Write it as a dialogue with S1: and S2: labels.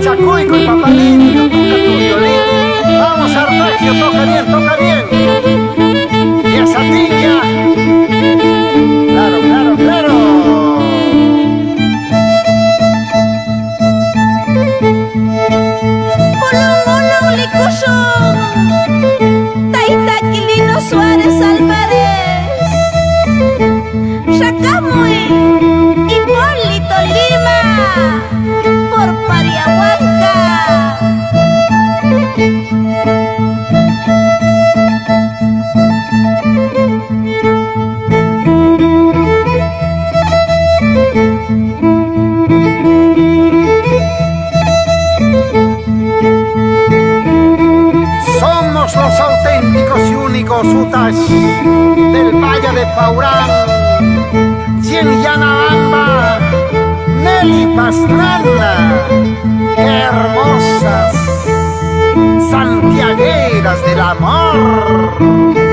S1: Chacuico y Papalito, toca tu violín. Vamos, Artagio, toca bien, toca bien. Y esa tilla. Claro, claro, claro.
S2: Ulung, ulung, Licuyung. Taita Quilino Suárez Álvarez. Chacamuy, Hipólito Lima. Por Pariahuanca.
S1: Somos los auténticos y únicos Utas del Valle de Paurán, Yanabamba, Nelly Pastrana. ¡Qué hermosas santiagueras del amor!